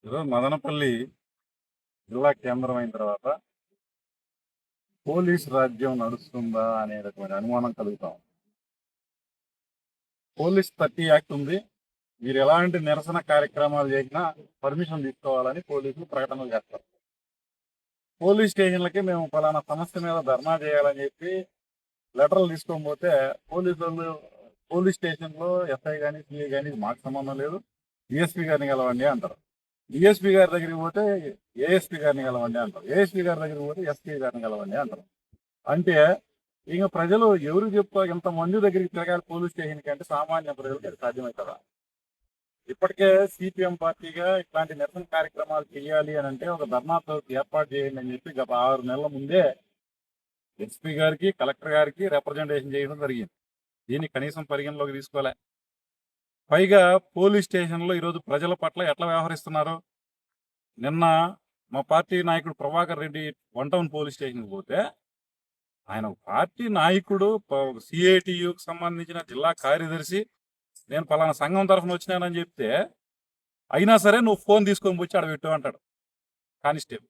ఈరోజు మదనపల్లి జిల్లా కేంద్రం అయిన తర్వాత పోలీస్ రాజ్యం నడుస్తుందా అనేటటువంటి అనుమానం కలుగుతాం. పోలీస్ 30 యాక్ట్ ఉంది. మీరు ఎలాంటి నిరసన కార్యక్రమాలు చేసినా పర్మిషన్ తీసుకోవాలని పోలీసులు ప్రకటనలు చేస్తారు. పోలీస్ స్టేషన్లకి మేము ఫలానా సమస్య మీద ధర్నా చేయాలని చెప్పి లెటర్లు తీసుకొని పోతే పోలీస్ స్టేషన్లో ఎస్ఐ కానీ సిఐ కానీ మాకు సంబంధం లేదు, డిఎస్పీ గారిని కలవండి అంటారు. డిఎస్పీ గారి దగ్గరికి పోతే ఏఎస్పీ గారిని కలవండి అంటారు. ఏఎస్పీ గారి దగ్గరికి పోతే ఎస్పీ గారిని కలవండి అంటారు. అంటే ఇక ప్రజలు ఎవరు చెప్తా ఇంతమంది దగ్గరికి తిరగాలి పోలీస్ స్టేషన్కి అంటే సామాన్య ప్రజలకు అది సాధ్యమవుతుందా? ఇప్పటికే సిపిఎం పార్టీగా ఇట్లాంటి నిరసన కార్యక్రమాలు చేయాలి అని అంటే ఒక ధర్నా చౌక్ ఏర్పాటు చేయండి అని చెప్పి గత 6 నెలల ముందే ఎస్పీ గారికి కలెక్టర్ గారికి రిప్రజెంటేషన్ చేయడం జరిగింది. దీన్ని కనీసం పరిగణలోకి తీసుకోలే. పైగా పోలీస్ స్టేషన్లో ఈరోజు ప్రజల పట్ల ఎట్లా వ్యవహరిస్తున్నారు? నిన్న మా పార్టీ నాయకుడు ప్రభాకర్ రెడ్డి 1 టౌన్ పోలీస్ స్టేషన్కి పోతే ఆయన పార్టీ నాయకుడు సిఐటియుకి సంబంధించిన జిల్లా కార్యదర్శి నేను పలానా సంఘం తరఫున వచ్చినానని చెప్తే అయినా సరే నువ్వు ఫోన్ తీసుకొని వచ్చి ఆడ పెట్టు అంటాడు కానిస్టేబుల్.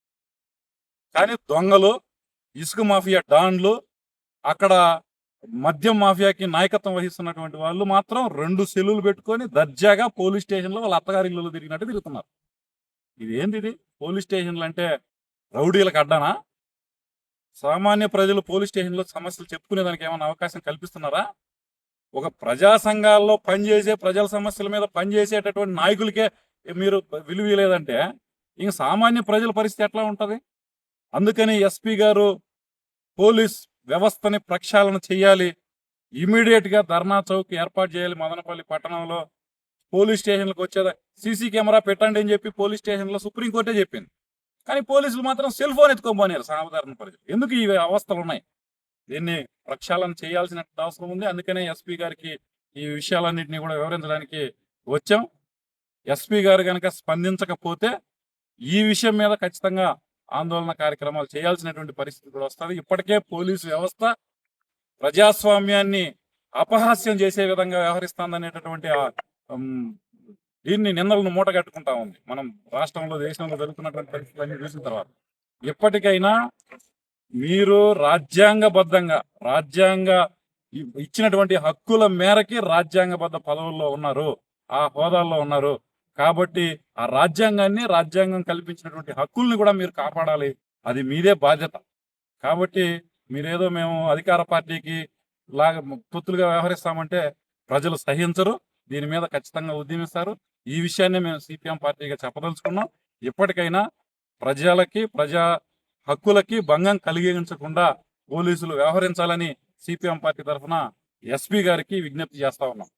కానీ దొంగలు, ఇసుక మాఫియా డాన్లు, అక్కడ మద్యం మాఫియాకి నాయకత్వం వహిస్తున్నటువంటి వాళ్ళు మాత్రం 2 సెల్లులు పెట్టుకొని దర్జాగా పోలీస్ స్టేషన్లో వాళ్ళ అత్తగారి ఇళ్ళు తిరిగినట్టు తిరుగుతున్నారు. ఇది పోలీస్ స్టేషన్లు అంటే రౌడీలకు అడ్డానా? సామాన్య ప్రజలు పోలీస్ స్టేషన్లో సమస్యలు చెప్పుకునేదానికి ఏమైనా అవకాశం కల్పిస్తున్నారా? ఒక ప్రజా సంఘాల్లో పనిచేసే ప్రజల సమస్యల మీద పనిచేసేటటువంటి నాయకులకే మీరు విలువ లేదంటే ఇంక సామాన్య ప్రజల పరిస్థితి ఎట్లా ఉంటుంది? అందుకని ఎస్పీ గారు పోలీస్ వ్యవస్థని ప్రక్షాళన చేయాలి, ఇమీడియట్గా ధర్నా చౌక్ ఏర్పాటు చేయాలి. మదనపల్లి పట్టణంలో పోలీస్ స్టేషన్లకు వచ్చేదా సీసీ కెమెరా పెట్టండి అని చెప్పి పోలీస్ స్టేషన్లో సుప్రీంకోర్టే చెప్పింది. కానీ పోలీసులు మాత్రం సెల్ ఫోన్ ఎత్తుకోబోనారు సాధారణ ప్రజలు. ఎందుకు ఈ అవస్థలు ఉన్నాయి? దీన్ని ప్రక్షాళన చేయాల్సిన అవసరం ఉంది. అందుకనే ఎస్పీ గారికి ఈ విషయాలన్నింటినీ కూడా వివరించడానికి వచ్చాం. ఎస్పీ గారు కనుక స్పందించకపోతే ఈ విషయం మీద ఖచ్చితంగా ఆందోళన కార్యక్రమాలు చేయాల్సినటువంటి పరిస్థితి కూడా వస్తుంది. ఇప్పటికే పోలీసు వ్యవస్థ ప్రజాస్వామ్యాన్ని అపహాస్యం చేసే విధంగా వ్యవహరిస్తుందనేటటువంటి దీన్ని నిందలను మూటగట్టుకుంటా ఉంది. మనం రాష్ట్రంలో, దేశంలో జరుగుతున్నటువంటి పరిస్థితులన్నీ చూసిన తర్వాత ఎప్పటికైనా మీరు రాజ్యాంగబద్ధంగా ఇచ్చినటువంటి హక్కుల మేరకి రాజ్యాంగబద్ధ పదవుల్లో ఉన్నారు, ఆ హోదాల్లో ఉన్నారు. కాబట్టి ఆ రాజ్యాంగం కల్పించినటువంటి హక్కుల్ని కూడా మీరు కాపాడాలి. అది మీదే బాధ్యత. కాబట్టి మీరేదో మేము అధికార పార్టీకి తొత్తులుగా వ్యవహరిస్తామంటే ప్రజలు సహించరు. దీని మీద ఖచ్చితంగా ఉద్యమిస్తారు. ఈ విషయాన్ని మేము సిపిఎం పార్టీగా చెప్పదలుచుకున్నాం. ఇప్పటికైనా ప్రజలకి, ప్రజా హక్కులకి భంగం కలిగించకుండా పోలీసులు వ్యవహరించాలని సిపిఎం పార్టీ తరఫున ఎస్పీ గారికి విజ్ఞప్తి చేస్తా ఉన్నాం.